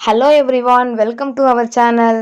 Hello everyone, welcome to our channel.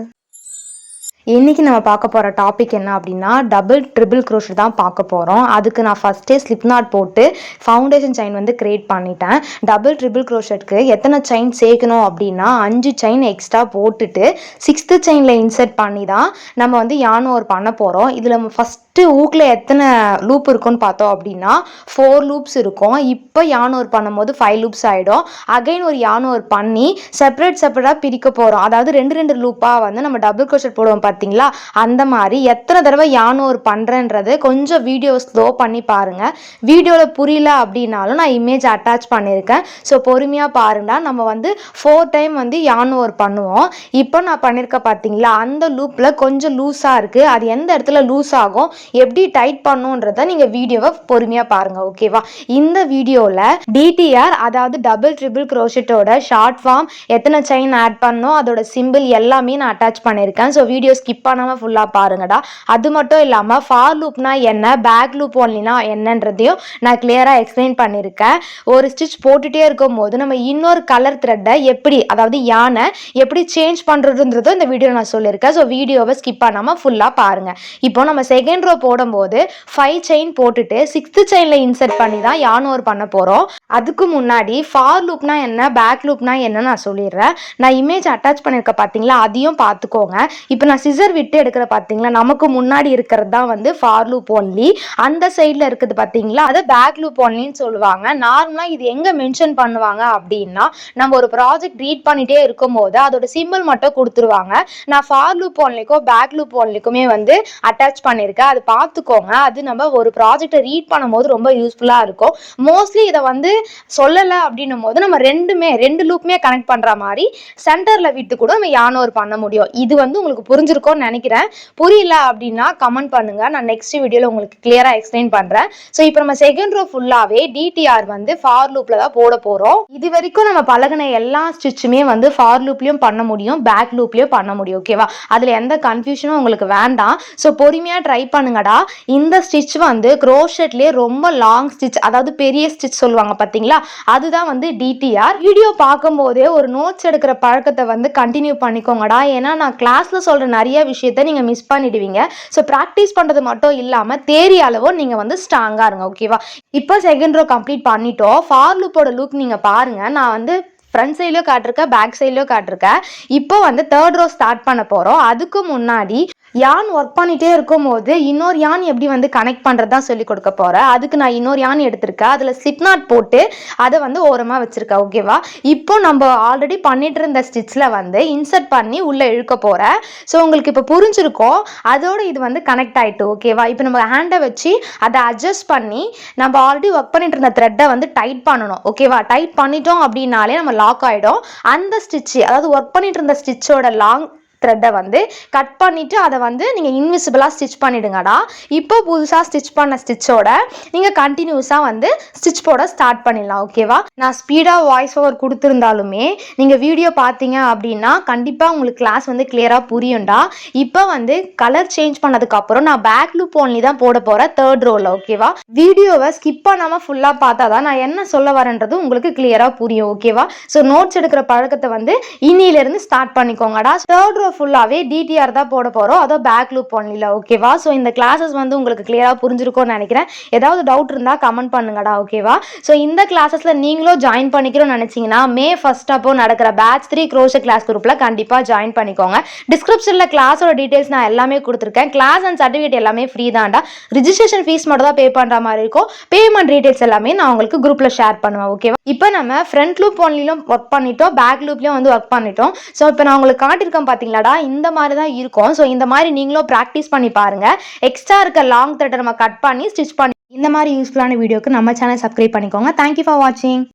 இன்னைக்கு நம்ம பார்க்க போகிற டாபிக் என்ன அப்படின்னா டபுள் ட்ரிபிள் க்ரோஷட் தான் பார்க்க போகிறோம். அதுக்கு நான் ஃபஸ்ட்டே ஸ்லிப் நாட் போட்டு ஃபவுண்டேஷன் செயின் வந்து கிரியேட் பண்ணிட்டேன். டபுள் ட்ரிபிள் க்ரோஷட்க்கு எத்தனை செயின் சேர்க்கணும் அப்படின்னா 5 செயின் எக்ஸ்ட்ரா போட்டுட்டு 6th செயினில் இன்சர்ட் பண்ணி தான் நம்ம வந்து யான் ஓவர் பண்ண போகிறோம். இதில் ஃபஸ்ட்டு ஊக்கில் எத்தனை லூப் இருக்குன்னு பார்த்தோம் அப்படின்னா 4 லூப்ஸ் இருக்கும். இப்போ யான் ஓவர் பண்ணும்போது 5 லூப்ஸ் ஆகிடும். அகைன் ஒரு யான் ஓவர் பண்ணி செப்பரேட்டாக பிரிக்க போகிறோம். அதாவது 2 லூப்பாக வந்து நம்ம டபுள் க்ரோஷட் போடுவோம் பார்த்தீங்களா, அந்த மாதிரி எத்தனை தடவை யான் ஓவர் பண்ணுறேன்றது கொஞ்சம் வீடியோ ஸ்லோ பண்ணி பாருங்கள். வீடியோவில் புரியல அப்படின்னாலும் நான் இமேஜ் அட்டாச் பண்ணியிருக்கேன். ஸோ பொறுமையாக பாருங்கடா. நம்ம வந்து 4 டைம் வந்து யான் ஓவர் பண்ணுவோம். இப்போ நான் பண்ணியிருக்க பார்த்தீங்களா, அந்த லூப்பில் கொஞ்சம் லூஸாக இருக்குது. அது எந்த இடத்துல லூஸ் ஆகும், எப்படி டைட் பண்ணுன்றதை நீங்கள் வீடியோவை பொறுமையாக பாருங்கள். ஓகேவா? இந்த வீடியோவில் டிடிஆர் அதாவது டபுள் ட்ரிபிள் க்ரோஷட்டோட ஷார்ட் ஃபார்ம், எத்தனை செயின் ஆட் பண்ணோம், அதோட சிம்பிள் எல்லாமே நான் அட்டாச் பண்ணியிருக்கேன். ஸோ வீடியோ ஸ்கிப் பண்ணாமல் ஃபுல்லாக பாருங்கடா. அது மட்டும் இல்லாமல் ஃபார் லூப்னா என்ன, பேக் லூப் ஒன்லினா என்னன்றதையும் நான் கிளியராக எக்ஸ்பிளைன் பண்ணியிருக்கேன். ஒரு ஸ்டிச் போட்டுகிட்டே இருக்கும் போது நம்ம இன்னொரு கலர் த்ரெட்டை எப்படி, அதாவது யானை எப்படி சேஞ்ச் பண்ணுறதுன்றதும் இந்த வீடியோ நான் சொல்லியிருக்கேன். ஸோ வீடியோவை ஸ்கிப் பண்ணாமல் ஃபுல்லாக பாருங்கள். இப்போ நம்ம செகண்ட் ரோ போடும்போது 5 செயின் போட்டுட்டு 6th செயினில் இன்சர்ட் பண்ணி தான் யான் ஓவர் பண்ண போகிறோம். அதுக்கு முன்னாடி ஃபார் லூப்னா என்ன, பேக் லூப்னா என்னன்னு நான் சொல்லிடுறேன். நான் இமேஜ் அட்டாச் பண்ணியிருக்கேன் பார்த்தீங்களா, அதையும் பார்த்துக்கோங்க. இப்போ நான் சிசர் விட்டு எடுக்கிற பார்த்தீங்களா, நமக்கு முன்னாடி இருக்கிறது தான் வந்து ஃபார் லூப் ஒன்லி. அந்த சைடில் இருக்குது பார்த்தீங்களா, அதை பேக் லூப் ஒன்லின்னு சொல்லுவாங்க. நார்மலாக இது எங்கே மென்ஷன் பண்ணுவாங்க அப்படின்னா, நம்ம ஒரு ப்ராஜெக்ட் ரீட் பண்ணிகிட்டே இருக்கும் போது அதோட சிம்பிள் மட்டும் கொடுத்துருவாங்க. நான் ஃபார் லூப் ஒன்லிக்கும் பேக் லூப் ஒன்லிக்குமே வந்து அட்டாச் பண்ணியிருக்கேன். அது பார்த்துக்கோங்க. அது நம்ம ஒரு ப்ராஜெக்டை ரீட் பண்ணும்போது ரொம்ப யூஸ்ஃபுல்லாக இருக்கும். மோஸ்ட்லி இதை வந்து சொல்லலை அப்படின்னும் போது நம்ம ரெண்டு லூப்புமே கனெக்ட் பண்ணுற மாதிரி சென்டரில் விட்டு கூட நம்ம யான் ஓவர் பண்ண முடியும். இது வந்து உங்களுக்கு புரிஞ்சிருக்கும்னு நினைக்கிறேன். புரியல அப்படின்னா கமெண்ட் பண்ணுங்க, நான் நெக்ஸ்ட் வீடியோவில் உங்களுக்கு கிளியரா எக்ஸ்பிளைன் பண்றேன். ஸோ இப்போ நம்ம செகண்ட் ரோ ஃபுல்லாவே டிடிஆர் வந்து ஃபார் லூப்ல தான் போட போறோம். இது வரைக்கும் நம்ம பழகின எல்லா ஸ்டிச்சுமே வந்து ஃபார் லூப்லயும் பண்ண முடியும், பேக் லூப்லயும் பண்ண முடியும். ஓகேவா? அதுல எந்த கன்ஃபியூஷனும் உங்களுக்கு வேண்டாம். ஸோ பொறுமையா ட்ரை பண்ணுங்கடா. இந்த ஸ்டிச் வந்து க்ரோஷட்லயே ரொம்ப லாங் ஸ்டிச், அதாவது பெரிய ஸ்டிச் சொல்லுவாங்க பாத்தீங்களா, அதுதான் வந்து டிடிஆர். வீடியோ பார்க்கும் போதே ஒரு நோட்ஸ் எடுக்கிற பழக்கத்தை வந்து கண்டினியூ பண்ணிக்கோங்கடா. ஏன்னா நான் கிளாஸ்ல சொல்ற நிறைய விஷயத்தை நீங்க மிஸ் பண்ணிடுவீங்க. ஸோ ப்ராக்டிஸ் பண்றது மட்டும் இல்லாம தேரி அளவும் நீங்க வந்து ஸ்ட்ராங்கா இருங்க. ஓகேவா? இப்போ செகண்ட் ரோ கம்ப்ளீட் பண்ணிட்டோம். ஃபார் லூப்போட லுக் நீங்க பாருங்க. நான் வந்து ஃப்ரண்ட் சைட்லயும் காட்டிருக்கேன், பேக் சைட்லயும் காட்டிருக்கேன். இப்போ வந்து தேர்ட் ரோ ஸ்டார்ட் பண்ண போறோம். அதுக்கு முன்னாடி யான் ஒர்க் பண்ணிட்டே இருக்கும் போது இன்னொரு யான் எப்படி வந்து கனெக்ட் பண்ணுறதா சொல்லி கொடுக்க போகிறேன். அதுக்கு நான் இன்னொரு யான் எடுத்திருக்கேன். அதில் ஸ்லிப் நாட் போட்டு அதை வந்து ஓரமாக வச்சுருக்கேன். ஓகேவா? இப்போ நம்ம ஆல்ரெடி பண்ணிட்டு இருந்த ஸ்டிச்சில் வந்து இன்சர்ட் பண்ணி உள்ளே இழுக்க போகிறேன். ஸோ உங்களுக்கு இப்போ புரிஞ்சிருக்கோம். அதோடு இது வந்து கனெக்ட் ஆகிட்டு. ஓகேவா? இப்போ நம்ம ஹேண்டை வச்சு அதை அட்ஜஸ்ட் பண்ணி நம்ம ஆல்ரெடி ஒர்க் பண்ணிட்டு இருந்த த்ரெட்டை வந்து டைட் பண்ணணும். ஓகேவா? டைட் பண்ணிட்டோம் அப்படின்னாலே நம்ம லாக் ஆகிடும். அந்த ஸ்டிச்சு, அதாவது ஒர்க் பண்ணிட்டு இருந்த ஸ்டிச்சோட லாங் த்ரெட்டை வந்து கட் பண்ணிவிட்டு அதை வந்து நீங்கள் இன்விசிபிளாக ஸ்டிச் பண்ணிவிடுங்கடா. இப்போ புதுசாக ஸ்டிச் பண்ண ஸ்டிச்சோட நீங்கள் கண்டினியூஸாக வந்து ஸ்டிச் போட ஸ்டார்ட் பண்ணிடலாம். ஓகேவா? நான் ஸ்பீடாக வாய்ஸ் ஓவர் கொடுத்துருந்தாலுமே நீங்கள் வீடியோ பார்த்தீங்க அப்படின்னா கண்டிப்பாக உங்களுக்கு கிளாஸ் வந்து கிளியராக புரியும்டா. இப்போ வந்து கலர் சேஞ்ச் பண்ணதுக்கப்புறம் நான் பேக் லூப் ஒன்லி தான் போட போகிறேன் தேர்ட் ரோவில். ஓகேவா? வீடியோவை ஸ்கிப் பண்ணாமல் ஃபுல்லாக பார்த்தா தான் நான் என்ன சொல்ல வரேன்றது உங்களுக்கு கிளியராக புரியும். ஓகேவா? ஸோ நோட்ஸ் எடுக்கிற பழக்கத்தை வந்து இன்னிலேருந்து ஸ்டார்ட் பண்ணிக்கோங்கடா. தேர்ட் ரோ ஃபுல்லாவே டிடிஆர் தான் போட போறோம், அதோ பேக் லூப் ஒன்லில. ஓகேவா? ஸோ இந்த கிளாஸஸ் வந்து உங்களுக்கு கிளியரா புரிஞ்சிருக்கும்னு நினைக்கிறேன். ஏதாவது டவுட் இருந்தா கமெண்ட் பண்ணுங்கடா. ஓகேவா? ஸோ இந்த கிளாஸஸ்ல நீங்களும் ஜாயின் பண்ணிக்கணும்னு நினைச்சீங்கன்னா மே 1 அப்போ நடக்கிற பேட்ச் 3 க்ரோஷட் கிளாஸ் குரூப்ல கண்டிப்பா ஜாயின் பண்ணிக்கோங்க. டிஸ்கிரிப்ஷன்ல கிளாஸோட டீடைல்ஸ் நான் எல்லாமே கொடுத்துருக்கேன். கிளாஸ் அண்ட் சர்டிஃபிகேட் எல்லாமே ஃப்ரீ தான்டா. ரிஜிஸ்ட்ரேஷன் ஃபீஸ் மட்டும் தான் பே பண்ற மாதிரி இருக்கும். பேமெண்ட் டீடைல்ஸ் எல்லாமே நான் உங்களுக்கு குரூப்ல ஷேர் பண்ணுவேன். ஓகேவா? இப்போ நம்ம ஃப்ரண்ட் லூப் ஒன்லிலும் ஒர்க் பண்ணிட்டோம், பேக் லூப்லயும் வந்து ஒர்க் பண்ணிட்டோம். ஸோ இப்போ நான் உங்களுக்கு காட்டியிருக்கேன் பாத்தீங்களா, இந்த மாதிரி தான் இருக்கும். ஸோ இந்த மாதிரி நீங்களும் ப்ராக்டிஸ் பண்ணி பாருங்க. எக்ஸ்ட்ரா இருக்க லாங் த்ரெட்டை நம்ம கட் பண்ணி ஸ்டிச் பண்ணி இந்த மாதிரி யூஸ்ஃபுல்லான வீடியோக்கு நம்ம சேனல் சப்ஸ்கிரைப் பண்ணிக்கோங்க. தேங்க்யூ ஃபார் வாட்சிங்.